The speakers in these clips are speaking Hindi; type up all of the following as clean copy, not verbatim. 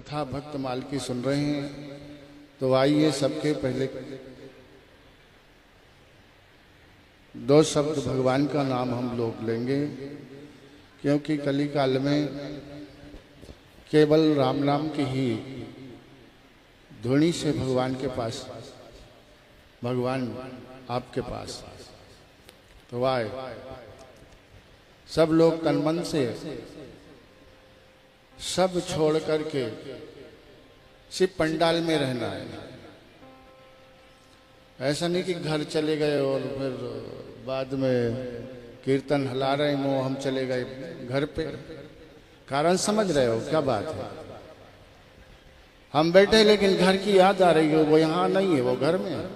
कथा भक्तमाल की सुन रहे हैं, तो आइए सबके पहले दो शब्द भगवान का नाम हम लोग लेंगे, क्योंकि कली काल में केवल राम नाम की ही ध्वनि से भगवान के पास, भगवान आपके पास। तो आए सब लोग तन मन से सब छोड़ करके सिर्फ पंडाल में रहना है। ऐसा नहीं कि घर चले गए और फिर बाद में कीर्तन हला रहे हैं, हम चले गए घर पे। कारण समझ रहे हो क्या बात है? हम बैठे लेकिन घर की याद आ रही है, वो यहाँ नहीं है, वो घर में है।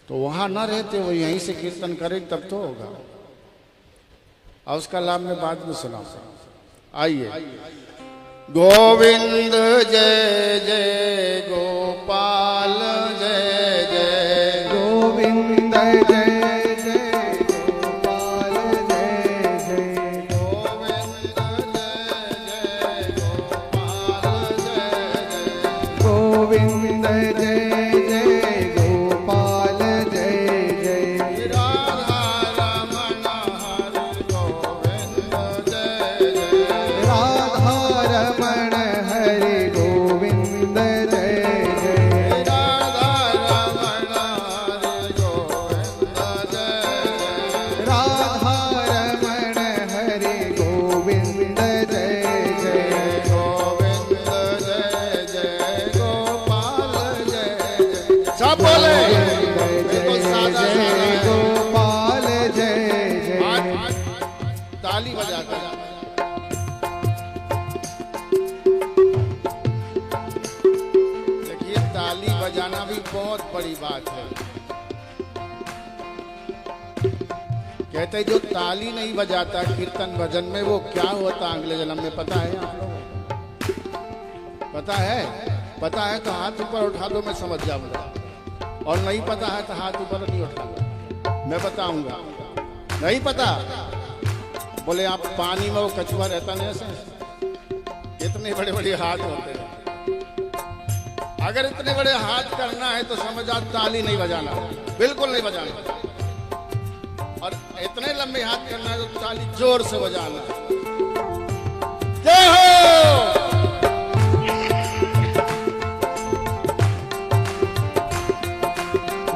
तो वहां ना रहते, वो यहीं से कीर्तन करे तब तो होगा। और उसका लाभ मैं बाद में सुनाऊंगा। आइए। गोविंद जय जय गोपाल जय जय, गोविंद जय जय गोपाल जय जय, गोविंद जय जय गोपाल जय जय, गोविंद जय जय गोपाल जय जय, राधा रमण हरि गोविंद जय जय, राधा रमण हरि गोविंद जय जय, राधा रमण हरि गोविंद जय जय, राधा रमण हरि गोविंद जय जय, गोविंद जय जय गोपाल जय जय। सब बोले बिल्कुल सादा सादा है। गोपाल जय जय, आज ताली बजाकर देखिए, ताली बजाना भी बहुत बड़ी बात है। कहते हैं जो ताली नहीं बजाता कीर्तन भजन में, वो क्या होता अगले जन्म में, पता है आप लोगों को? पता है? पता है तो हाथ ऊपर उठा दो, मैं समझ जाऊंगा। और नहीं पता है तो हाथ ऊपर नहीं उठाऊंगा, मैं बताऊंगा। नहीं पता? बोले आप पानी में वो कछुआ रहता नहीं, ऐसे इतने बड़े बड़े हाथ होते हैं। अगर इतने बड़े हाथ करना है तो समझ आप ताली नहीं बजाना, बिल्कुल नहीं बजाना। और इतने लंबे हाथ करना है तो ताली जोर से बजाना। जय हो।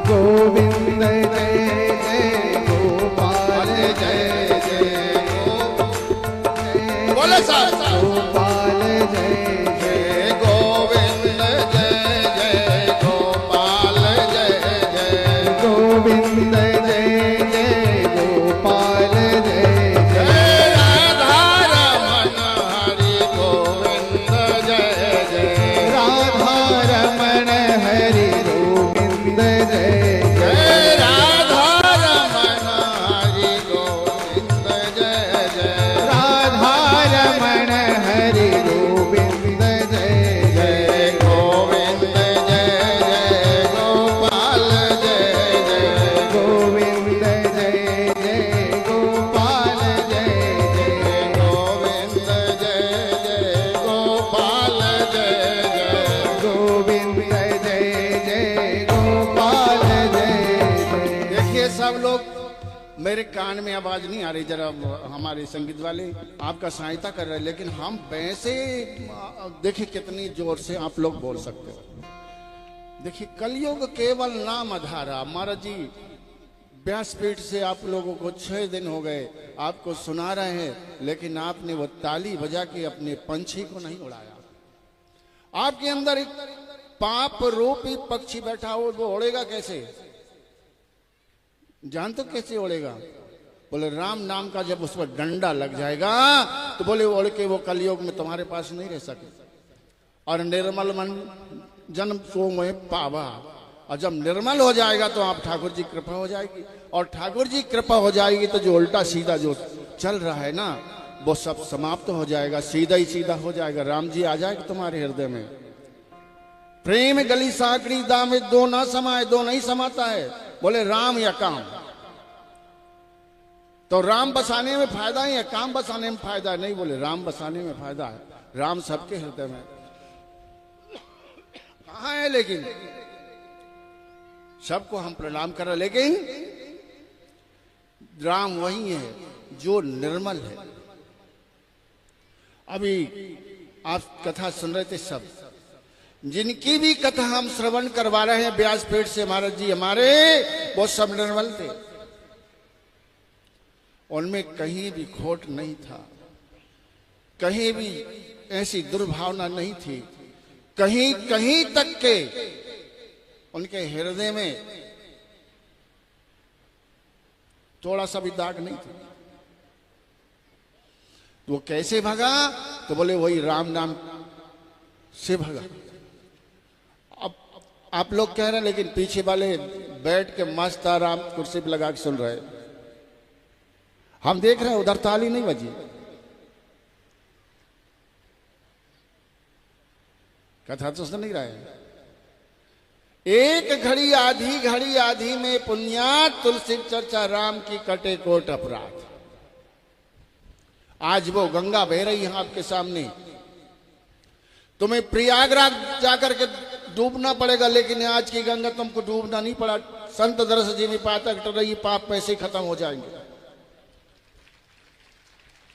गोविंद जय जय गोपाल जय जय, बोले साहब गोपाल जय जय गोविंद जय जय गोपाल जय जय, गोविंद जय जय गोपाल जय जय, जय राधा रमण हरि गोविंद जय जय, राधा रमण हरि गोविंद जय जय, जय राधा रमण हरि गोविंद जय जय, राधा रमण हरि गोविंद जय जय, जय गोविंद जय जय गोपाल जय जय, गोविंद जय जय गोपाल जय जय, गोविंद जय जय गोपाल जय जय। गोविंद जय जय गोपाल जय जय। देखिए सब लोग, मेरे कान में आवाज नहीं आ रही, जरा हमारे संगीत वाले आपका सहायता कर रहे हैं, लेकिन हम वैसे देखिए कितनी जोर से आप लोग बोल सकते हो। देखिए कलयुग केवल नाम आधारा। महाराज जी व्यासपीठ से आप लोगों को 6 दिन हो गए आपको सुना रहे हैं, लेकिन आपने वो ताली बजा के अपने पंछी को नहीं उड़ाया। आपके अंदर एक पाप रूपी पक्षी बैठा हो, वो उड़ेगा कैसे? जानते हो कैसे उड़ेगा? बोले राम नाम का जब उस पर डंडा लग जाएगा तो बोले उड़ के वो कलयुग में तुम्हारे पास नहीं रह सके। और निर्मल मन जन्म सो में पावा, और जब निर्मल हो जाएगा तो आप ठाकुर जी कृपा हो जाएगी, और ठाकुर जी कृपा हो जाएगी तो जो उल्टा सीधा जो चल रहा है ना, वो सब समाप्त हो जाएगा, सीधा ही सीधा हो जाएगा। राम जी आ जाएगा तुम्हारे हृदय में। प्रेम गली साकड़ी दाम दो ना समाए, दो नहीं समाता है, बोले राम या काम। तो राम बसाने में फायदा है या काम बसाने में फायदा है? नहीं, बोले राम बसाने में फायदा है। राम सबके हृदय में कहाँ है, लेकिन सबको हम प्रणाम कर रहे, लेकिन राम वही है जो निर्मल है। अभी आप कथा सुन रहे थे, सब जिनकी भी कथा हम श्रवण करवा रहे हैं व्यासपीठ से महाराज जी हमारे, वो सब निर्मल थे, उनमें कहीं भी खोट नहीं था, कहीं भी ऐसी दुर्भावना नहीं थी, कहीं कहीं तक के उनके हृदय में थोड़ा सा भी दाग नहीं था। तो वो कैसे भगा? तो बोले वही राम नाम से भगा। अब आप लोग कह रहे हैं, लेकिन पीछे वाले बैठ के मस्त आराम कुर्सी पे लगा के सुन रहे, हम देख रहे हैं उधर ताली नहीं बजी। कथा तो सुन नहीं रहे। एक घड़ी आधी में पुण्यात तुलसी चर्चा राम की कटे कोट अपराध। आज वो गंगा बह रही है आपके सामने, तुम्हें प्रयागराज जाकर के डूबना पड़ेगा, लेकिन आज की गंगा तुमको डूबना नहीं पड़ा। संत दरस जी निपातक रही, पाप पैसे खत्म हो जाएंगे।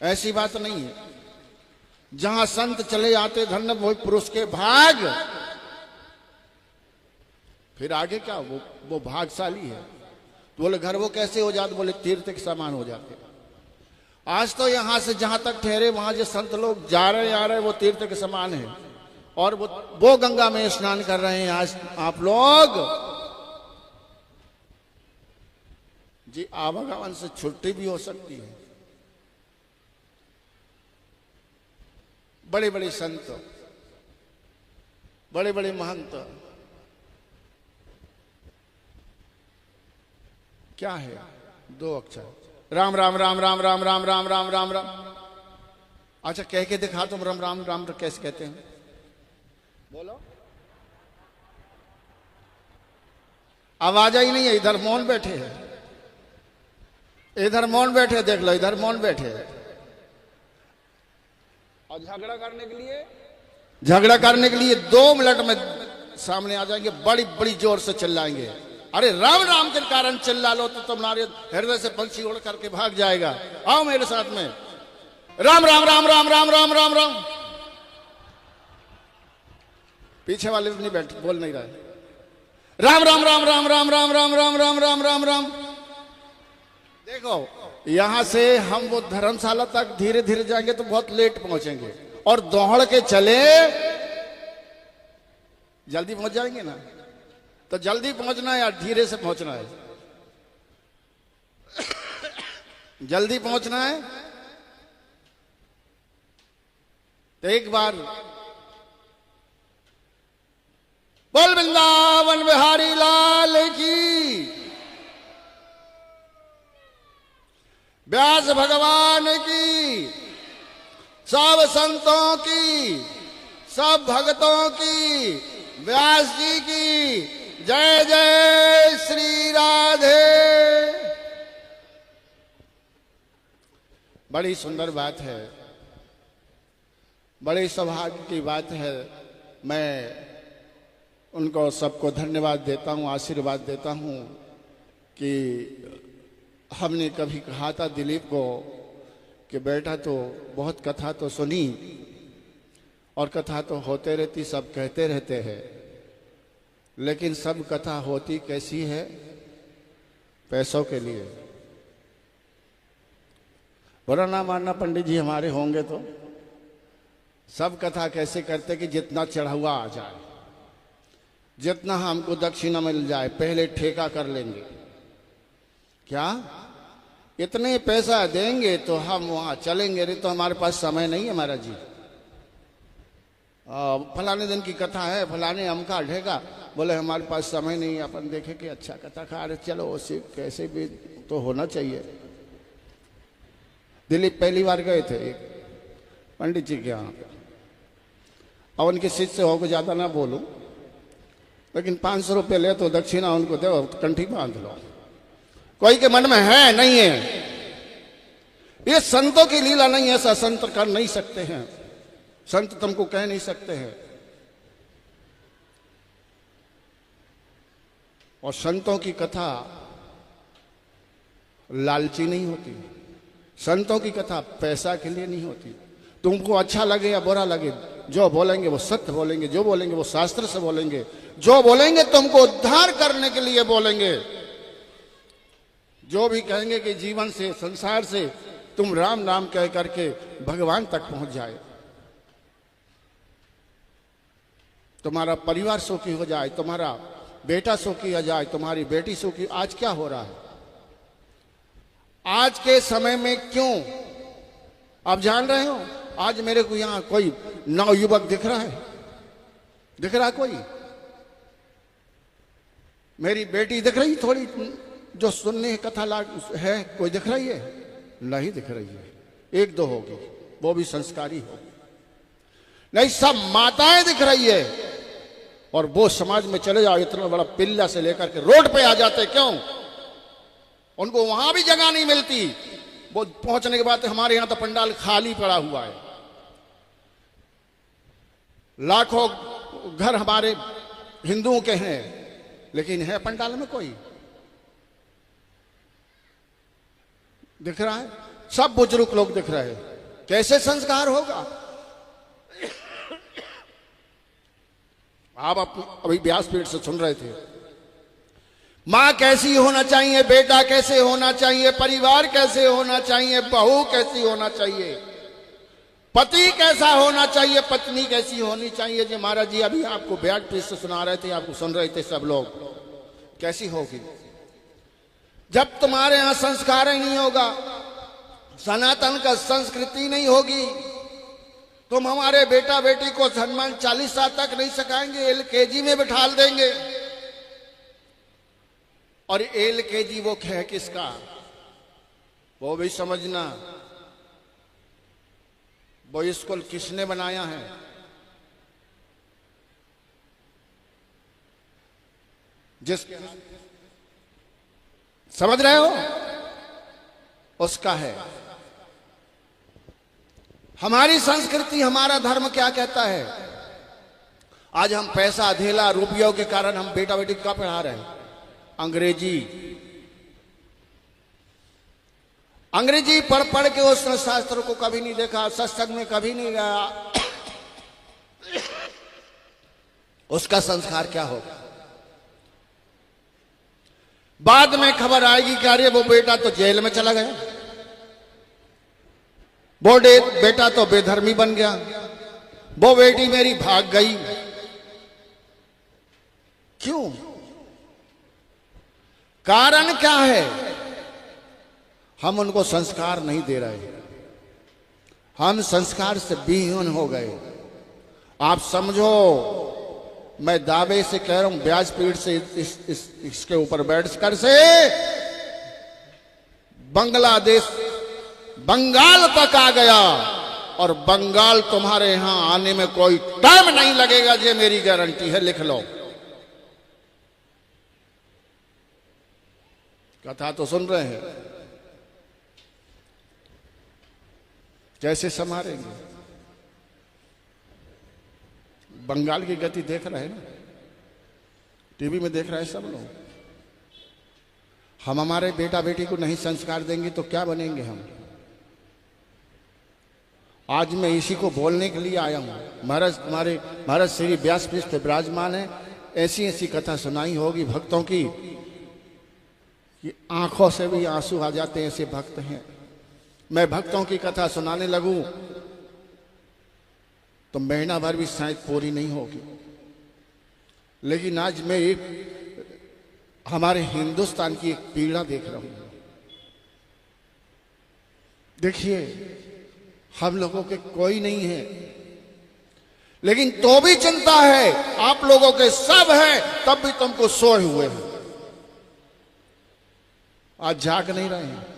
ऐसी बात नहीं है। जहां संत चले आते धन्य वही पुरुष के भाग, फिर आगे क्या, वो भागशाली है। तो बोले घर वो कैसे हो जाते? बोले तीर्थ के समान हो जाते। आज तो यहां से जहां तक ठहरे वहां जो संत लोग जा रहे आ रहे वो तीर्थ के समान है, और वो गंगा में स्नान कर रहे हैं आज आप लोग जी। आवागमन से छुट्टी भी हो सकती है। बड़े बड़े संत, बड़े बड़े महंत क्या है? 2 अक्षर, राम राम राम राम राम राम राम राम राम राम। अच्छा कह के दिखा तुम, राम राम राम कैसे कहते हैं? बोलो। आवाज ही नहीं है। इधर मौन बैठे हैं, इधर मौन बैठे, देख लो इधर मौन बैठे हैं। और झगड़ा करने के लिए 2 मिनट में सामने आ जाएंगे, बड़ी बड़ी जोर से चिल्लाएंगे। अरे राम राम के कारण चिल्ला लो तो तुम्हारे हृदय से पंछी उड़ करके भाग जाएगा। आओ मेरे साथ में, राम राम राम राम राम राम राम राम। पीछे वाले नहीं बैठ, बोल नहीं रहे। राम राम राम राम राम राम राम राम राम राम राम राम। देखो यहां से हम वो धर्मशाला तक धीरे धीरे जाएंगे तो बहुत लेट पहुंचेंगे, और दौड़ के चले जल्दी पहुंच जाएंगे ना। तो जल्दी पहुंचना है या धीरे से पहुंचना है? जल्दी पहुंचना है तो एक बार बोल वृंदावन बिहारी लाल की, व्यास भगवान की, सब संतों की, सब भक्तों की, व्यास जी की जय जय श्री राधे। बड़ी सुंदर बात है, बड़ी सौभाग्य की बात है। मैं उनको सबको धन्यवाद देता हूँ, आशीर्वाद देता हूँ कि हमने कभी कहा था दिलीप को कि बेटा तो बहुत कथा तो सुनी, और कथा तो होते रहती, सब कहते रहते हैं, लेकिन सब कथा होती कैसी है? पैसों के लिए। बुरा ना मानना पंडित जी हमारे होंगे तो, सब कथा कैसे करते कि जितना चढ़ावा आ जाए, जितना हमको दक्षिणा मिल जाए, पहले ठेका कर लेंगे। क्या इतने पैसा देंगे तो हम वहां चलेंगे? नहीं तो हमारे पास समय नहीं है महाराज जी। फलाने दिन की कथा है, फलाने अमका ढेगा, बोले हमारे पास समय नहीं है, अपन देखे कि अच्छा कथा खा रहे, चलो उसे कैसे भी तो होना चाहिए। दिलीप पहली बार गए थे एक पंडित जी के यहाँ पे, और उनके शिष्य हो को ज्यादा ना बोलूं, लेकिन 500 रुपये ले तो दक्षिणा उनको दो, कंठी बांध लो। कोई के मन में है नहीं है, ये संतों की लीला नहीं है, ऐसा संत कर नहीं सकते हैं। संत तुमको कह नहीं सकते हैं। और संतों की कथा लालची नहीं होती, संतों की कथा पैसा के लिए नहीं होती। तुमको अच्छा लगे या बुरा लगे, जो बोलेंगे वो सत्य बोलेंगे, जो बोलेंगे वो शास्त्र से बोलेंगे, जो बोलेंगे तुमको उद्धार करने के लिए बोलेंगे। जो भी कहेंगे कि जीवन से, संसार से तुम राम नाम कह करके भगवान तक पहुंच जाए, तुम्हारा परिवार सुखी हो जाए, तुम्हारा बेटा सुखी हो जाए, तुम्हारी बेटी सुखी। आज क्या हो रहा है? आज के समय में क्यों आप जान रहे हो? आज मेरे को यहां कोई नवयुवक दिख रहा है? दिख रहा कोई? मेरी बेटी दिख रही थोड़ी जो सुनने की कथा लाग है? कोई दिख रही है? नहीं दिख रही है। एक दो होगी, वो भी संस्कारी होगी। नहीं, सब माताएं दिख रही है। और वो समाज में चले जाओ, इतना बड़ा पिल्ला से लेकर के रोड पे आ जाते। क्यों? उनको वहां भी जगह नहीं मिलती। वो पहुंचने के बाद हमारे यहां तो पंडाल खाली पड़ा हुआ है। लाखों घर हमारे हिंदुओं के हैं, लेकिन है पंडाल में कोई? दिख रहा है? सब बुजुर्ग लोग दिख रहे हैं। कैसे संस्कार होगा? आप अभी व्यासपीठ से सुन रहे थे, मां कैसी होना चाहिए, बेटा कैसे होना चाहिए, परिवार कैसे होना चाहिए, बहू कैसी होना चाहिए, पति कैसा होना चाहिए, पत्नी कैसी होनी चाहिए। जी महाराज जी अभी आपको व्यासपीठ से सुना रहे थे, आपको सुन रहे थे सब लोग। कैसी होगी? जब तुम्हारे यहां संस्कार ही नहीं होगा, सनातन का संस्कृति नहीं होगी, तुम हमारे बेटा बेटी को हनुमान चालीसा तक नहीं सिखाएंगे, LKG में बिठा देंगे। और LKG वो है किसका? वो भी समझना, वो स्कूल किसने बनाया है? जिसके समझ रहे हो? उसका है। हमारी संस्कृति, हमारा धर्म क्या कहता है? आज हम पैसा, अधेला, रुपयों के कारण हम बेटा बेटी क्या पढ़ा रहे हैं? अंग्रेजी पढ़ पढ़ के उसने शास्त्र को कभी नहीं देखा, सत्संग में कभी नहीं गया। उसका संस्कार क्या होगा? बाद में खबर आएगी कि अरे वो बेटा तो जेल में चला गया, वो बेटा तो बेधर्मी बन गया, वो बेटी मेरी भाग गई। क्यों? कारण क्या है? हम उनको संस्कार नहीं दे रहे, हम संस्कार से विहीन हो गए। आप समझो, मैं दावे से कह रहा हूं, व्यासपीठ से इसके ऊपर बैठकर से बांग्लादेश, बंगाल तक आ गया। और बंगाल तुम्हारे यहां आने में कोई टाइम नहीं लगेगा, ये मेरी गारंटी है, लिख लो। कथा तो सुन रहे हैं, कैसे संभालेंगे? बंगाल की गति देख रहे हैं ना, टीवी में देख रहे हैं सब लोग। हम हमारे बेटा बेटी को नहीं संस्कार देंगे तो क्या बनेंगे हम? आज मैं इसी को बोलने के लिए आया हूं। महाराज, तुम्हारे महाराज श्री व्यासपीठ पे विराजमान है। ऐसी ऐसी कथा सुनाई होगी भक्तों की कि आंखों से भी आंसू आ जाते हैं। ऐसे भक्त हैं। मैं भक्तों की कथा सुनाने लगूं तो महीना भर भी शायद पूरी नहीं होगी। लेकिन आज मैं एक हमारे हिंदुस्तान की एक पीड़ा देख रहा हूं। देखिए, हम लोगों के कोई नहीं है, लेकिन तो भी चिंता है। आप लोगों के सब है, तब भी तुमको सोए हुए हैं। आज जाग नहीं रहे हैं।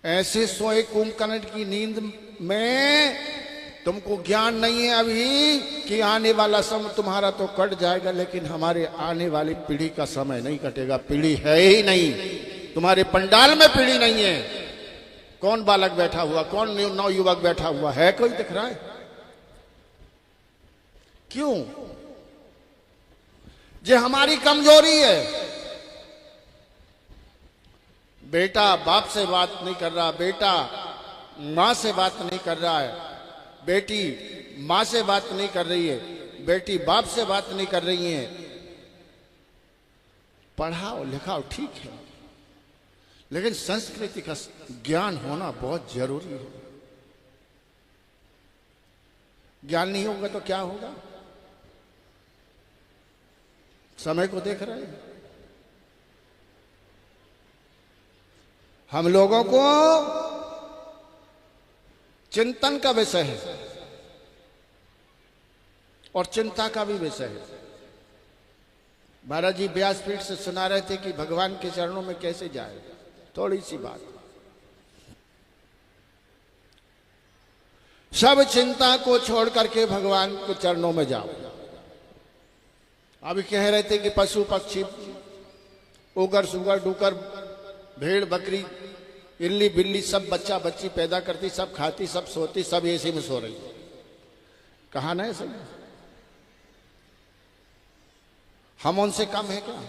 ऐसे सोए कुंभकर्ण की नींद में तुमको ज्ञान नहीं है अभी कि आने वाला समय तुम्हारा तो कट जाएगा, लेकिन हमारे आने वाली पीढ़ी का समय नहीं कटेगा। पीढ़ी है ही नहीं, तुम्हारे पंडाल में पीढ़ी नहीं है। कौन बालक बैठा हुआ, कौन नव युवक बैठा हुआ है? कोई दिख रहा है? क्यों? ये हमारी कमजोरी है। बेटा बाप से बात नहीं कर रहा, बेटा मां से बात नहीं कर रहा है, बेटी मां से बात नहीं कर रही है, बेटी बाप से बात नहीं कर रही है। पढ़ाओ लिखाओ ठीक है, लेकिन संस्कृति का ज्ञान होना बहुत जरूरी है। ज्ञान नहीं होगा तो क्या होगा? समय को देख रहे हैं। हम लोगों को चिंतन का विषय है और चिंता का भी विषय है। महाराज जी व्यासपीठ से सुना रहे थे कि भगवान के चरणों में कैसे जाए। थोड़ी सी बात, सब चिंता को छोड़ करके भगवान के चरणों में जाओ। अभी कह रहे थे कि पशु पक्षी, उगर सुगर डूकर, भेड़ बकरी, इल्ली बिल्ली सब बच्चा बच्ची पैदा करती, सब खाती, सब सोती, सब एसी में सो रही। कहा ना है सब? हम उनसे कम है क्या?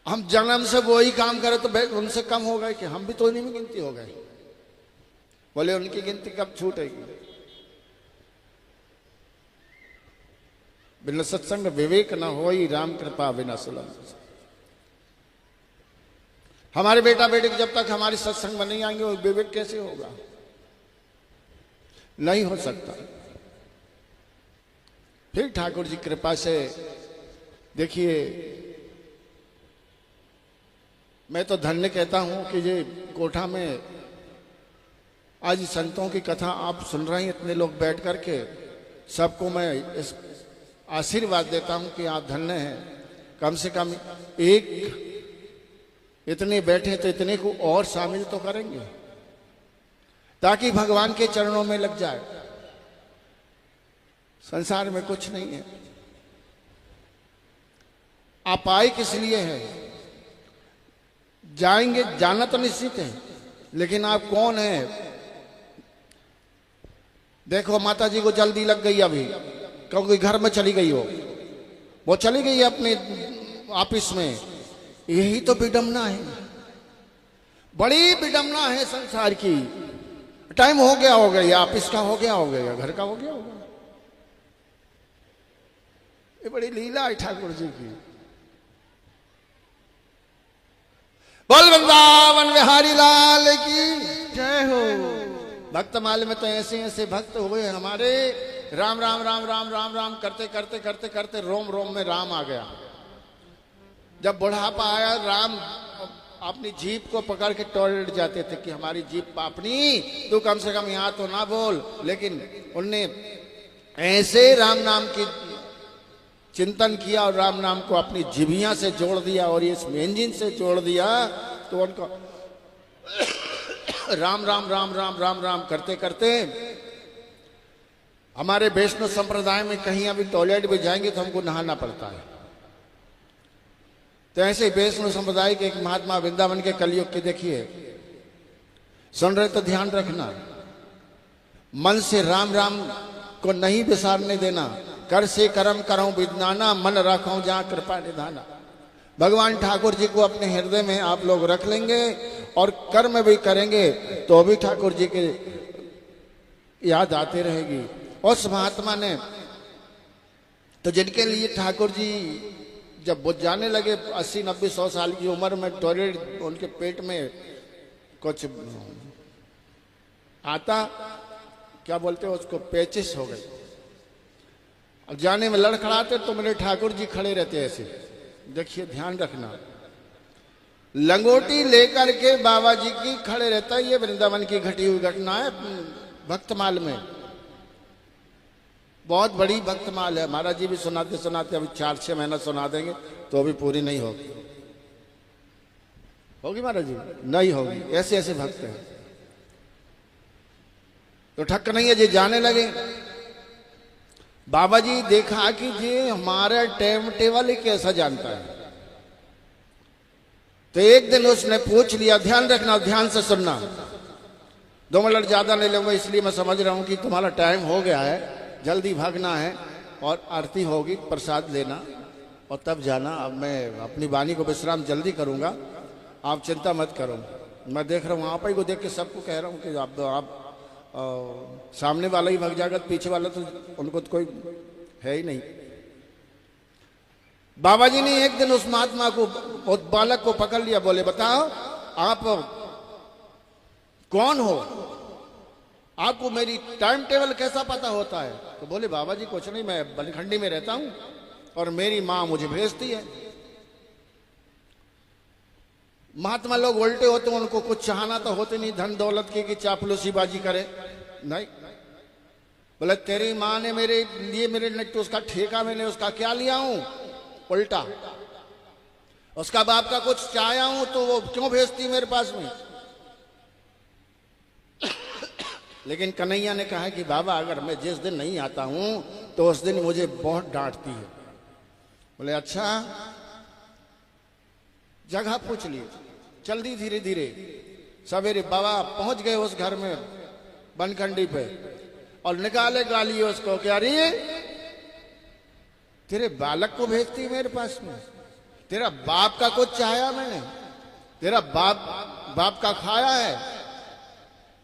हम जन्म से वही काम करें तो उनसे कम हो गए कि हम भी तो उन्हीं में गिनती हो गए। बोले उनकी गिनती कब छूटेगी? बिना सत्संग विवेक न होई, राम कृपा बिना सुलभ। हमारे बेटा बेटी जब तक हमारी सत्संग में नहीं आएंगे वो विवेक कैसे होगा? नहीं हो सकता। फिर ठाकुर जी कृपा से देखिए, मैं तो धन्य कहता हूं कि ये कोठा में आज संतों की कथा आप सुन रहे हैं, इतने लोग बैठ करके। सबको मैं इस आशीर्वाद देता हूं कि आप धन्य हैं। कम से कम एक इतने बैठे तो इतने को और शामिल तो करेंगे ताकि भगवान के चरणों में लग जाए। संसार में कुछ नहीं है। आप आए किस लिए हैं? जाएंगे, जाना तो निश्चित है, लेकिन आप कौन हैं? देखो माता जी को जल्दी लग गई अभी, क्योंकि घर में चली गई वो चली गई अपने ऑफिस में। यही तो विडंबना है, बड़ी विडंबना है संसार की। टाइम हो गया होगा, ऑफिस का हो गया होगा, घर का हो गया होगा। ये बड़ी लीला है ठाकुर जी की। बोल वृंदावन बिहारी लाल की जय हो। भक्तमाल में तो ऐसे ऐसे भक्त हुए हमारे, राम राम राम राम राम राम करते करते करते करते रोम रोम में राम आ गया। जब बुढ़ापा आया, राम अपनी जीप को पकड़ के टॉयलेट जाते थे कि हमारी जीप अपनी, तू कम से कम यहां तो ना बोल। लेकिन उनने ऐसे राम नाम की चिंतन किया और राम नाम को अपनी जिभिया से जोड़ दिया और इस इंजन से जोड़ दिया, तो उनको राम राम राम राम राम राम करते करते हमारे वैष्णव संप्रदाय में कहीं अभी टॉयलेट भी जाएंगे तो हमको नहाना पड़ता है। तो ऐसे वैष्णव संप्रदाय के एक महात्मा वृंदावन के कलयुग के देखिए, सुन रहे तो ध्यान रखना, मन से राम राम को नहीं विसारने देना। कर से कर्म करो विज्ञाना, मन रखो जहां कृपा निधाना। भगवान ठाकुर जी को अपने हृदय में आप लोग रख लेंगे और कर्म भी करेंगे तो भी ठाकुर जी के याद आती रहेगी। उस महात्मा ने तो जिनके लिए ठाकुर जी जब वो जाने लगे 80 90 100 साल की उम्र में, टॉयलेट उनके पेट में कुछ आता, क्या बोलते हैं उसको, पेचिस हो गई। अब जाने में लड़खड़ाते तो मेरे ठाकुर जी खड़े रहते ऐसे। देखिए ध्यान रखना, लंगोटी लेकर के बाबा जी की खड़े रहता है। ये वृंदावन की घटी हुई घटना है भक्तमाल में, बहुत बड़ी भक्तमाल है। महाराज जी भी सुनाते सुनाते अभी 4-6 महीना सुना देंगे तो अभी पूरी नहीं होगी। होगी महाराज जी? नहीं होगी। ऐसे ऐसे भक्त हैं तो ठक नहीं है, जी जाने लगे। बाबा जी देखा कि ये हमारा टाइम टेबल ही कैसा जानता है। तो एक दिन उसने पूछ लिया, ध्यान रखना, ध्यान से सुनना, 2 मिनट ज्यादा नहीं लूंगा, इसलिए मैं समझ रहा हूं कि तुम्हारा टाइम हो गया है, जल्दी भागना है और आरती होगी, प्रसाद लेना और तब जाना। अब मैं अपनी वाणी को विश्राम जल्दी करूंगा, आप चिंता मत करो। मैं देख रहा हूँ आप ही को देख के सबको कह रहा हूँ कि आप सामने वाला ही भाग जाएगा, पीछे वाला तो उनको तो कोई है ही नहीं। बाबा जी ने एक दिन उस महात्मा को, उस बालक को पकड़ लिया, बोले बताओ आप कौन हो, आपको मेरी टाइम टेबल कैसा पता होता है? तो बोले बाबा जी कुछ नहीं, मैं बनखंडी में रहता हूं और मेरी मां मुझे भेजती है। महात्मा लोग उल्टे होते हैं, उनको कुछ चाहना तो होते नहीं धन दौलत की कि चापलूसीबाजी करे, नहीं। बोले तेरी मां ने मेरे लिए मेरे तो उसका ठेका मैंने उसका क्या लिया हूं, उल्टा। उसका बाप का कुछ चाहया हूं तो वो क्यों भेजती मेरे पास में? लेकिन कन्हैया ने कहा कि बाबा अगर मैं जिस दिन नहीं आता हूं तो उस दिन मुझे बहुत डांटती है। बोले अच्छा, जगह पूछ ली। चल दी धीरे धीरे, सवेरे बाबा पहुंच गए उस घर में बनखंडी पे और निकाले गाली उसको, क्या रही तेरे बालक को भेजती मेरे पास में, तेरा बाप का कुछ चाहा मैंने, तेरा बाप का खाया है।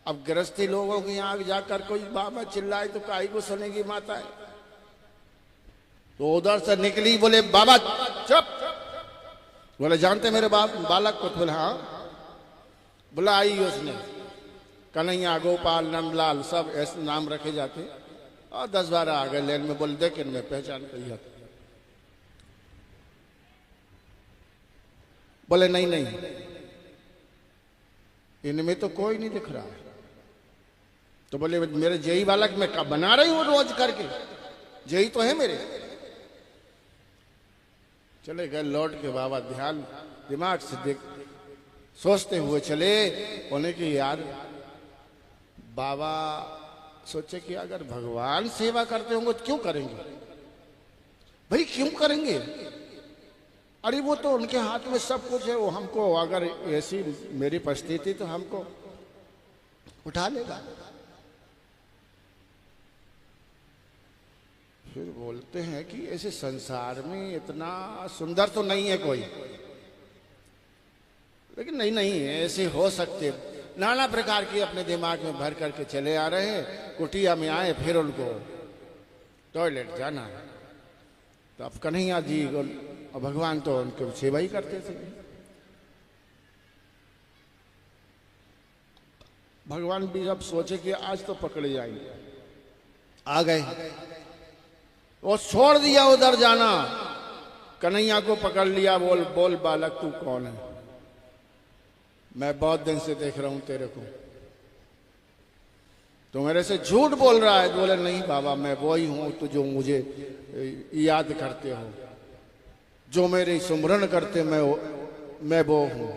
अब गृहस्थी लोगों के यहां जाकर कोई बाबा चिल्लाए तो काई को सुनेगी माता है। तो उधर से निकली, बोले बाबा चुप। बोले जानते मेरे बालक को? बोले हाँ। बोला आई उसने, कन्हैया, गोपाल, नंदलाल, सब ऐसे नाम रखे जाते और 10-12 आ गए लेन में। बोले देख इनमें पहचान कही है। बोले नहीं नहीं, इनमें तो कोई नहीं दिख रहा है। तो बोले मेरे जेई बालक मैं बना रही हूं रोज करके, जेई तो है मेरे। चले गए लौट के बाबा, ध्यान दिमाग से देख सोचते हुए चले। उन्हें कि यार बाबा सोचे कि अगर भगवान सेवा करते होंगे तो क्यों करेंगे भाई, क्यों करेंगे? अरे वो तो उनके हाथ में सब कुछ है, वो हमको अगर ऐसी मेरी परिस्थिति तो हमको उठा लेगा। फिर बोलते हैं कि ऐसे संसार में इतना सुंदर तो नहीं है कोई, लेकिन नहीं नहीं ऐसे हो सकते। नाना प्रकार की अपने दिमाग में भर करके चले आ रहे हैं। कुटिया में आए, फिर उनको टॉयलेट जाना है। तो अब कन्हैया जी और भगवान तो उनकी सेवा ही करते थे। भगवान भी अब सोचे कि आज तो पकड़े जाएंगे, आ गए। वो छोड़ दिया उधर जाना, कन्हैया को पकड़ लिया। बोल बोल बालक तू कौन है? मैं बहुत दिन से देख रहा हूं तेरे को, तो मेरे से झूठ बोल रहा है। बोले नहीं बाबा, मैं वो ही हूं तो जो मुझे याद करते हो, जो मेरे सुमरन करते मैं वो हूं।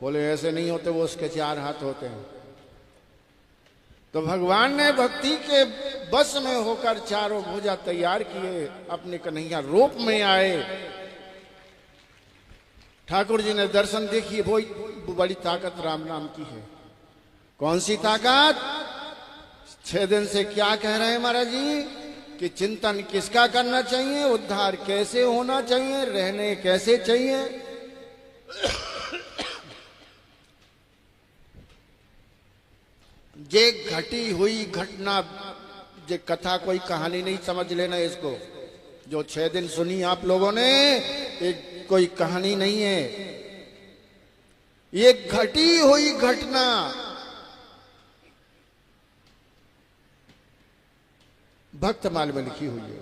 बोले ऐसे नहीं होते, वो उसके 4 हाथ होते हैं। तो भगवान ने भक्ति के बस में होकर चारों भुजा तैयार किए, अपने कन्हैया रूप में आए। ठाकुर जी ने दर्शन देखिए, वो बड़ी ताकत राम नाम की है। कौन सी ताकत? 6 दिन से क्या कह रहे हैं महाराज जी कि चिंतन किसका करना चाहिए, उद्धार कैसे होना चाहिए, रहने कैसे चाहिए। जे घटी हुई घटना, जे कथा कोई कहानी नहीं समझ लेना इसको। जो 6 दिन सुनी आप लोगों ने, एक कोई कहानी नहीं है, ये घटी हुई घटना। भक्तमाल में लिखी हुई है।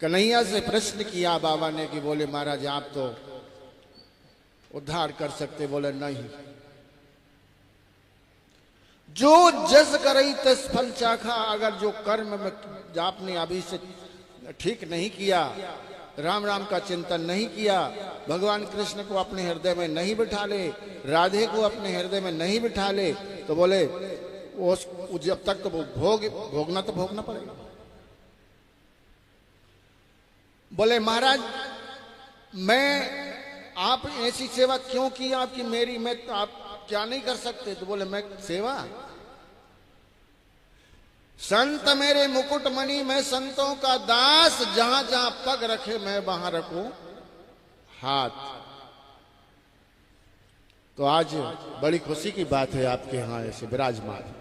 कन्हैया से प्रश्न किया बाबा ने कि बोले महाराज आप तो उद्धार कर सकते। बोले नहीं, जो जस करई तस फल चाखा। अगर जो कर्म में आपने अभी से ठीक नहीं किया, राम राम का चिंतन नहीं किया, भगवान कृष्ण को अपने हृदय में नहीं बिठा ले, राधे को अपने हृदय में नहीं बिठा ले, तो बोले वो जब तक तो वो भोगना तो भोगना पड़ेगा। बोले महाराज मैं आप ऐसी सेवा क्यों की आपकी मेरी, मैं आप क्या नहीं कर सकते? तो बोले मैं सेवा, संत मेरे मुकुटमणि, मैं संतों का दास, जहां जहां पग रखे मैं वहां रखूं हाथ। तो आज बड़ी खुशी की बात है आपके यहां ऐसे विराजमान।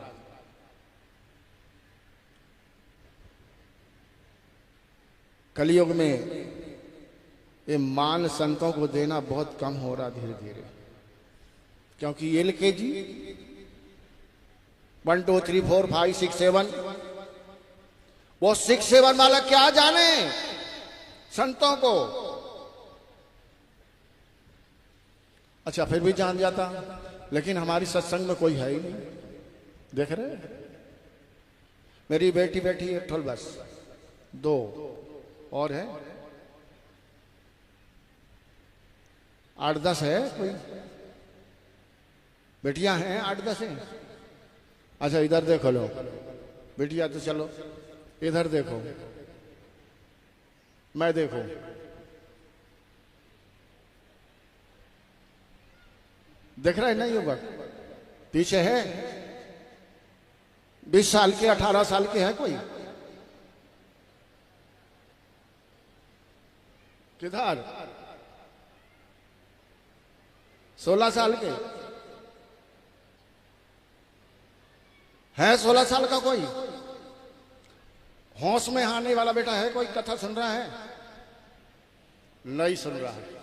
कलयुग में ये मान संतों को देना बहुत कम हो रहा धीरे धीरे, क्योंकि ये लिखे जी 1 2 3 4 5 6 7, वो 6 7 वाला क्या जाने संतों को। अच्छा फिर भी जान जाता, लेकिन हमारी सत्संग में कोई है ही नहीं। देख रहे मेरी बेटी बैठी है ठोल, बस 2 और है, 8 10 है, कोई बेटियां हैं 8 10 हैं। अच्छा इधर देखो लो बेटिया, तो चलो इधर देखो, मैं देखो, देख रहा है ना युवक पीछे है 20 साल के 18 साल के है कोई, किधर 16 साल के है, 16 साल का कोई होश में आने वाला बेटा है कोई? कथा सुन रहा है? नहीं सुन रहा है।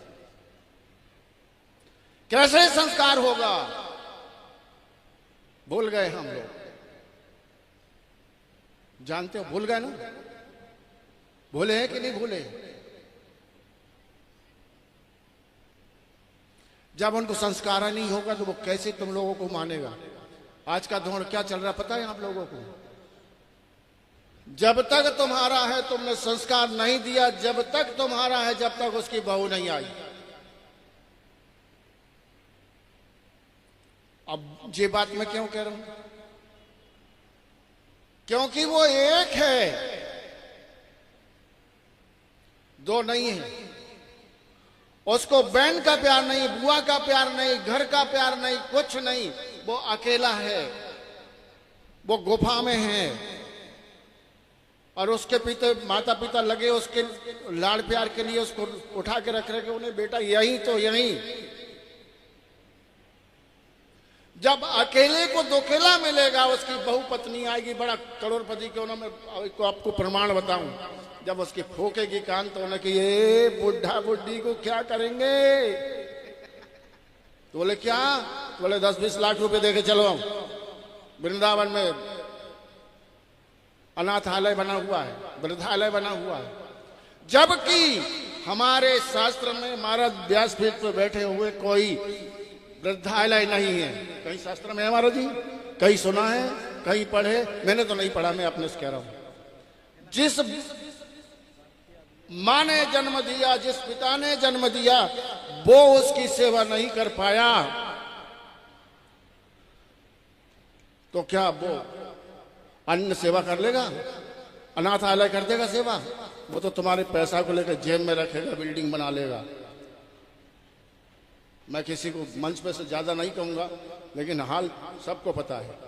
कैसे संस्कार होगा? भूल गए हम लोग, जानते हो भूल गए ना? भूले हैं कि नहीं भूले? जब उनको संस्कार नहीं होगा तो वो कैसे तुम लोगों को मानेगा? आज का दौर क्या चल रहा पता है आप लोगों को? जब तक तुम्हारा है तुमने संस्कार नहीं दिया, जब तक तुम्हारा है जब तक उसकी बहू नहीं आई। अब ये बात मैं क्यों कह रहा हूं? क्योंकि वो एक है, 2 नहीं है। उसको बहन का प्यार नहीं, बुआ का प्यार नहीं, घर का प्यार नहीं, कुछ नहीं, वो अकेला है, वो गुफा में है और उसके माता पिता लगे उसके लाड़ प्यार के लिए उसको उठा के रख रहे कि उन्हें बेटा यहीं तो यहीं। जब अकेले को दोकेला मिलेगा, उसकी बहू पत्नी आएगी, बड़ा करोड़पति क्यों ना, मैं आपको प्रमाण बताऊं, जब उसकी फूकेगी कान तो उन्हें कि ये बुढ़ा बुढ़ी को क्या करेंगे? तो बोले क्या? तो बोले 10-20 लाख रुपए देके चलो, वृंदावन में अनाथालय बना हुआ है, वृद्धालय बना हुआ है। जबकि हमारे शास्त्र में महाराज व्यासपीठ पर बैठे हुए कोई वृद्धालय नहीं है। कहीं शास्त्र में है महाराज जी? कहीं सुना है? कहीं पढ़े? मैंने तो नहीं पढ़ा, मैं अपने से कह रहा हूं। जिस माँ ने जन्म दिया, जिस पिता ने जन्म दिया, वो उसकी सेवा नहीं कर पाया तो क्या वो अन्य सेवा कर लेगा? अनाथालय कर देगा सेवा? वो तो तुम्हारे पैसा को लेकर जेब में रखेगा, बिल्डिंग बना लेगा। मैं किसी को मंच पे से ज्यादा नहीं कहूंगा, लेकिन हाल सबको पता है।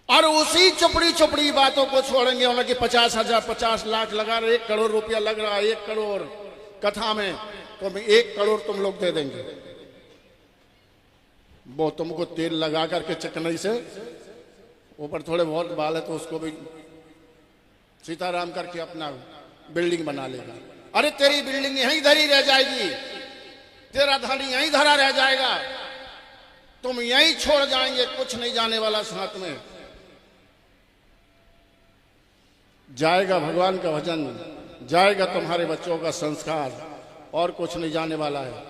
और उसी चुपड़ी चुपड़ी बातों को छोड़ेंगे उन्हें कि 50,000 50 लाख लगा रहे, 1 करोड़ रुपया लग रहा है 1 करोड़ कथा में, तो मैं 1 करोड़ तुम लोग दे देंगे। वो तुमको तेल लगा करके चकनई से ऊपर थोड़े बहुत बाल है तो उसको भी सीताराम करके अपना बिल्डिंग बना लेगा। अरे तेरी बिल्डिंग यहीं धरी रह जाएगी, तेरा धन यहीं धरा रह जाएगा, तुम यहीं छोड़ जाएंगे, कुछ नहीं जाने वाला साथ में। जाएगा भगवान का भजन, जाएगा तुम्हारे बच्चों का संस्कार, और कुछ नहीं जाने वाला है।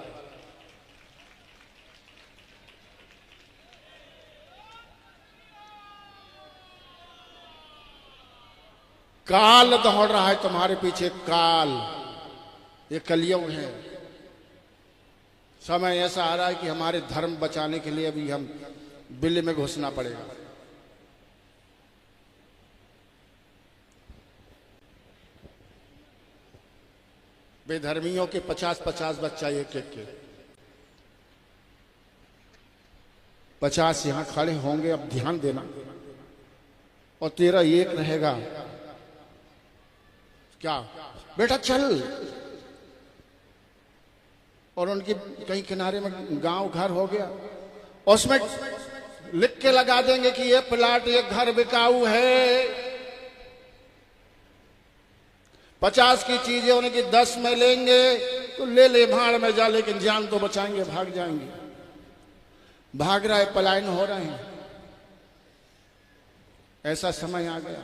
काल दौड़ रहा है तुम्हारे पीछे, काल, ये कलयुग है। समय ऐसा आ रहा है कि हमारे धर्म बचाने के लिए अभी हम बिल में घुसना पड़ेगा। बेधर्मियों के 50-50 बच्चा एक एक के 50 यहां खड़े होंगे। अब ध्यान देना, और तेरा एक रहेगा। क्या बेटा चल, और उनकी कहीं किनारे में गांव घर हो गया, उसमें लिख के लगा देंगे कि ये प्लाट ये घर बिकाऊ है। 50 की चीजें उनकी 10 में लेंगे तो ले ले भाड़ में जा, लेकिन जान तो बचाएंगे, भाग जाएंगे। भाग रहा है, पलायन हो रहे हैं। ऐसा समय आ गया।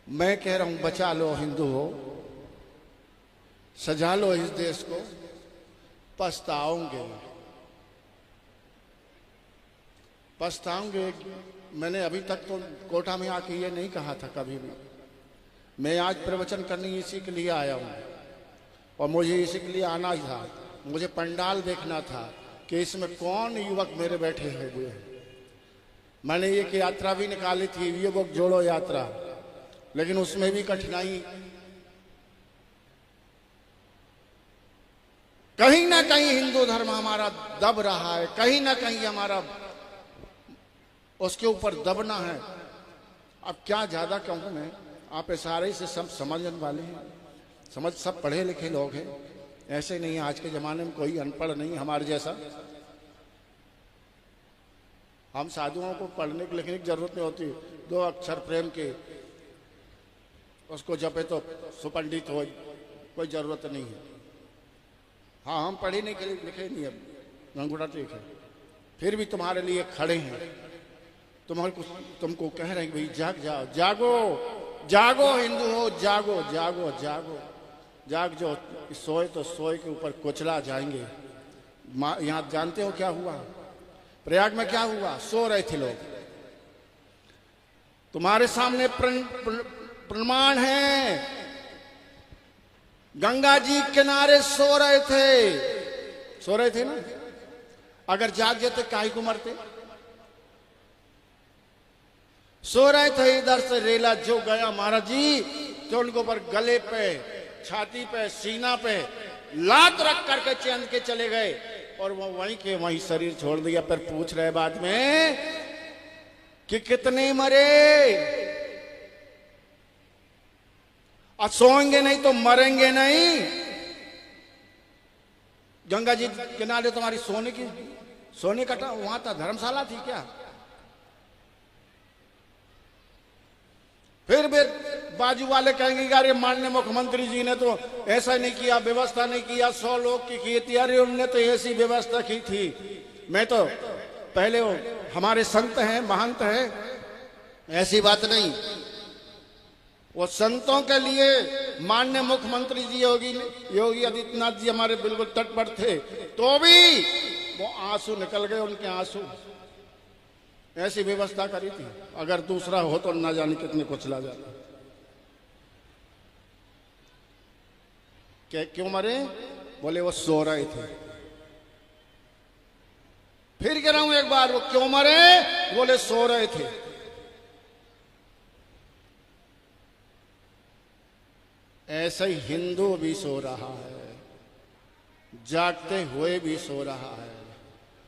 मैं कह रहा हूं बचा लो हिंदू हो, सजा लो इस देश को, पछताओगे पछताओगे। मैंने अभी तक तो कोटा में आके ये नहीं कहा था कभी भी। मैं आज प्रवचन करने इसी के लिए आया हूं, और मुझे इसी के लिए आना था। मुझे पंडाल देखना था कि इसमें कौन युवक मेरे बैठे हुए हैं। मैंने एक यात्रा भी निकाली थी, युवक जोड़ो यात्रा, लेकिन उसमें भी कठिनाई। कहीं ना कहीं हिंदू धर्म हमारा दब रहा है, कहीं ना कहीं हमारा उसके ऊपर दबना है। अब क्या ज्यादा कहूं मैं, आप इशारे से सब समझने वाले हैं, सब पढ़े लिखे लोग हैं। ऐसे नहीं, आज के जमाने में कोई अनपढ़ नहीं हमारे जैसा। हम साधुओं को पढ़ने की लिखने की जरूरत नहीं होती। 2 अक्षर प्रेम के उसको जपे तो सुपंडित हो, कोई जरूरत नहीं है। हाँ, हम पढ़े नहीं लिखे नहीं, अब अंगूठा टेक है, फिर भी तुम्हारे लिए खड़े हैं। तुमको कह रहे हैं भाई जाग जाओ, जागो जागो हिंदू हो, जागो जागो जागो जाग। जो सोए तो सोए के ऊपर कुचला जाएंगे। यहां जानते हो क्या हुआ? प्रयाग में क्या हुआ? सो रहे थे लोग, तुम्हारे सामने प्रमाण है। गंगा जी किनारे सो रहे थे ना। अगर जाग जाते काहे को मरते? सो रहे थे। इधर से रेला जो गया महाराज जी, तो उनको पर गले पे, छाती पे, सीना पे लात रख करके चंद के चले गए, और वो वहीं के वहीं शरीर छोड़ दिया। फिर पूछ रहे बाद में कि कितने मरे, और सोएंगे नहीं तो मरेंगे नहीं। गंगा जी किनारे तुम्हारी सोने का वहां था, धर्मशाला थी क्या? फिर बाजू वाले कहेंगे अरे माननीय मुख्यमंत्री जी ने तो ऐसा नहीं किया, व्यवस्था नहीं किया, 100 लोग की थी, अरे उन्होंने तो ऐसी व्यवस्था की थी। मैं तो पहले वो हमारे संत हैं, महंत हैं, ऐसी बात नहीं। वो संतों के लिए माननीय मुख्यमंत्री जी योगी आदित्यनाथ जी हमारे बिल्कुल तट पर थे, तो भी वो आंसू निकल गए उनके आंसू। ऐसी व्यवस्था करी थी, अगर दूसरा हो तो ना जाने कितने कुचला जाता। क्यों मरे? बोले वो सो रहे थे। फिर कह रहा हूं एक बार, वो क्यों मरे? बोले सो रहे थे। ऐसे ही हिंदू भी सो रहा है, जागते हुए भी सो रहा है,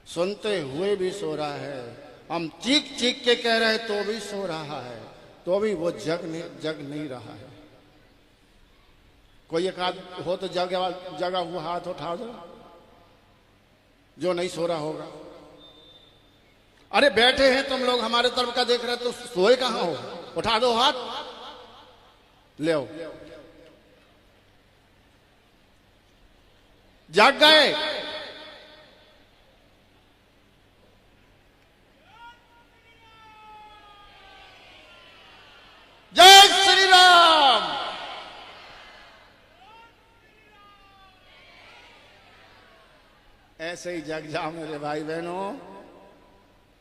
सुनते हुए भी सो रहा है। हम चीख चीख के कह रहे तो भी सो रहा है, तो भी वो जग नहीं रहा है। कोई एक आध हो तो जगा हुआ हाथ उठा दो जो नहीं सो रहा होगा। अरे बैठे हैं तुम लोग हमारे तरफ का देख रहे तो सोए कहां हो? उठा दो हाथ, ले आओ। जाग गए? जय श्री राम। ऐसे ही जग जाओ मेरे भाई बहनों,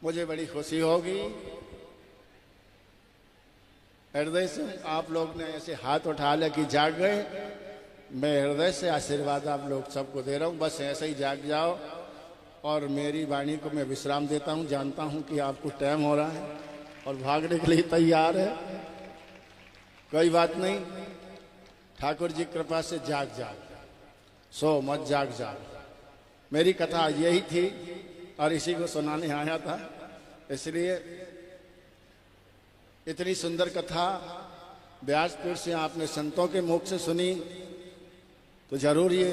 मुझे बड़ी खुशी होगी। हृदय से आप लोग ने ऐसे हाथ उठा लिया कि जाग गए। मैं हृदय से आशीर्वाद आप लोग सबको दे रहा हूं, बस ऐसे ही जाग जाओ। और मेरी वाणी को मैं विश्राम देता हूं। जानता हूं कि आपको टाइम हो रहा है और भागने के लिए तैयार है, कोई बात नहीं। ठाकुर जी कृपा से जाग जाग, सो मत जाग जाग। मेरी कथा यही थी और इसी को सुनाने आया था, इसलिए इतनी सुंदर कथा व्यासपीठ से आपने संतों के मुख से सुनी तो जरूर ये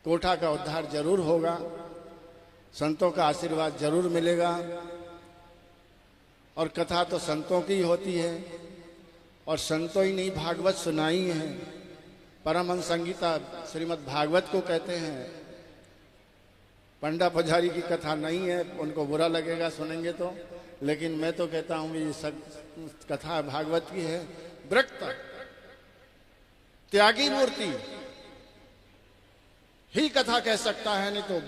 कोठा का उद्धार जरूर होगा, संतों का आशीर्वाद जरूर मिलेगा। और कथा तो संतों की होती है और संतों ही नहीं भागवत सुनाई है। परमहंस संगीता श्रीमद् भागवत को कहते हैं। पंडा पुजारी की कथा नहीं है, उनको बुरा लगेगा सुनेंगे तो, लेकिन मैं तो कहता हूं ये सब कथा भागवत की है। विरक्त त्यागी मूर्ति ही कथा कह सकता है, नहीं तो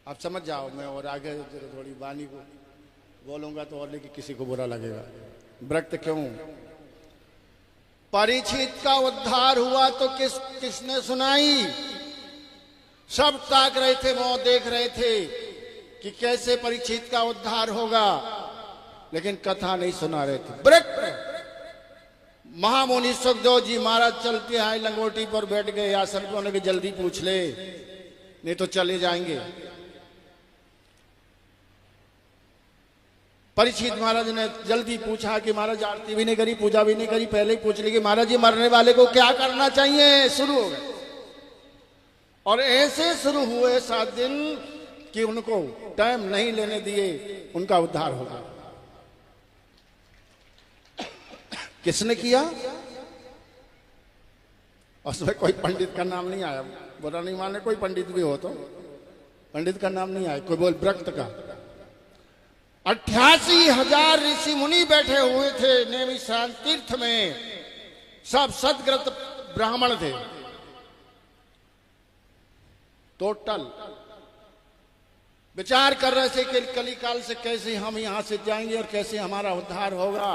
आप समझ जाओ। मैं और आगे थोड़ी वाणी को बोलूंगा तो और लेकिन किसी को बुरा लगेगा। विरक्त क्यों? परीक्षित का उद्धार हुआ तो किसने सुनाई? सब ताक रहे थे, वो देख रहे थे कि कैसे परीक्षित का उद्धार होगा, लेकिन कथा नहीं सुना रहे थे। विरक्त महामुनि सुखदेव जी महाराज चलते आए, लंगोटी पर बैठ गए आसन पर, उन्होंने जल्दी पूछ ले नहीं तो चले जाएंगे। परीक्षित महाराज ने जल्दी पूछा कि महाराज आरती भी नहीं करी, पूजा भी नहीं करी, पहले ही पूछ ली कि महाराज जी मरने वाले को क्या करना चाहिए। शुरू हो गए और ऐसे शुरू हुए 7 दिन कि उनको टाइम नहीं लेने दिए, उनका उद्धार हो गया। किसने किया? उसमें कोई पंडित का नाम नहीं आया, बुरा नहीं माने, कोई पंडित भी हो तो पंडित का नाम नहीं आया। कोई बोल विरक्त का। 88,000 ऋषि मुनि बैठे हुए थे नैमिषारण्य तीर्थ में, सब सदग्रत ब्राह्मण थे टोटल। विचार कर रहे थे कि कलिकाल से कैसे हम यहां से जाएंगे और कैसे हमारा उद्धार होगा।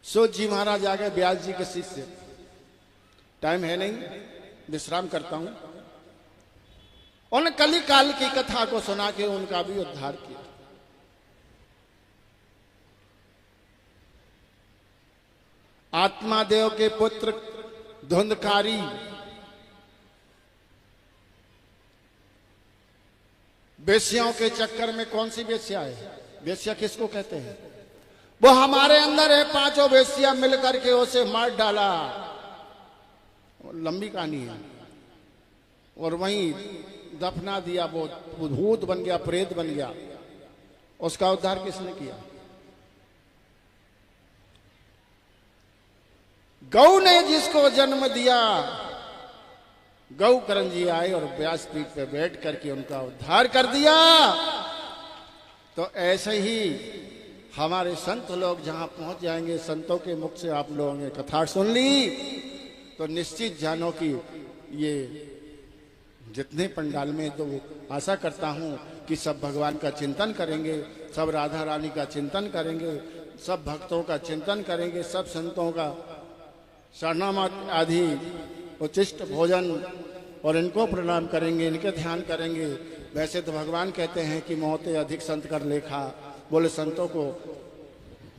सूत जी महाराज आ गए, व्यास जी के शिष्य। टाइम है नहीं, विश्राम करता हूं। उन कलिकाल की कथा को सुना के उनका भी उद्धार किया। आत्मादेव के पुत्र धुंधकारी वेश्याओं के चक्कर में, कौन सी वेश्या है? वेश्या किसको कहते हैं? वो हमारे अंदर है। 5 वेश्या मिलकर के उसे मार डाला। लंबी कहानी है। और वहीं दफना दिया, वो भूत बन गया, प्रेत बन गया। उसका उद्धार किसने किया? गौ ने जिसको जन्म दिया, गौ करण जी आए और व्यासपीठ पे बैठ करके उनका उद्धार कर दिया। तो ऐसे ही हमारे संत लोग जहां पहुंच जाएंगे, संतों के मुख से आप लोगों ने कथा सुन ली, तो निश्चित जानो कि ये जितने पंडाल में, तो आशा करता हूं कि सब भगवान का चिंतन करेंगे, सब राधा रानी का चिंतन करेंगे, सब भक्तों का चिंतन करेंगे, सब संतों का शरणागत आदि उचिष्ट भोजन और इनको प्रणाम करेंगे, इनके ध्यान करेंगे। वैसे तो भगवान कहते हैं कि मोहते अधिक संत कर लेखा। बोले संतों को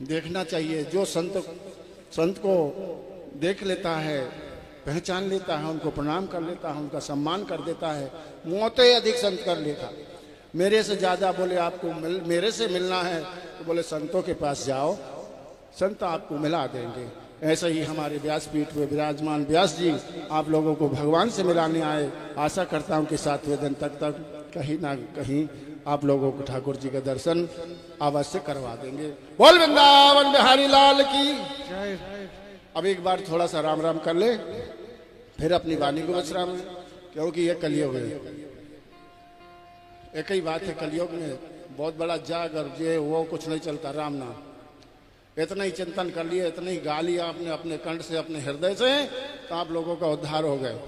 देखना चाहिए। जो संत को देख लेता है, पहचान लेता है, उनको प्रणाम कर लेता है, उनका सम्मान कर देता है, मोहते अधिक संत कर लेखा। मेरे से ज्यादा बोले आपको मेरे से मिलना है तो बोले संतों के पास जाओ, संत आपको मिला देंगे। ऐसे ही हमारे व्यासपीठ पे विराजमान व्यास जी आप लोगों को भगवान से मिलाने आए। आशा करता हूं कि 7वें दिन तक कहीं ना कहीं आप लोगों को ठाकुर जी का दर्शन अवश्य करवा देंगे। बोल वृंदावन बिहारी लाल की। अब एक बार थोड़ा सा राम राम कर ले, फिर अपनी वाणी को विश्राम, क्योंकि ये कलयुग है। एक ही बात है, कलयुग में बहुत बड़ा जाग और ये वो कुछ नहीं चलता। राम नाम इतना ही चिंतन कर लिया, इतना ही गा लिया आपने अपने कंठ से, अपने हृदय से, तो आप लोगों का उद्धार हो गए।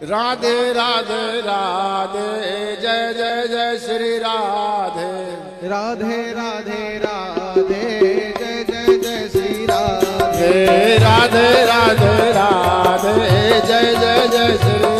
राधे राधे राधे, जय जय जय श्री राधे। राधे राधे राधे, जय जय जय श्री राधे। राधे राधे राधे, जय जय जय श्री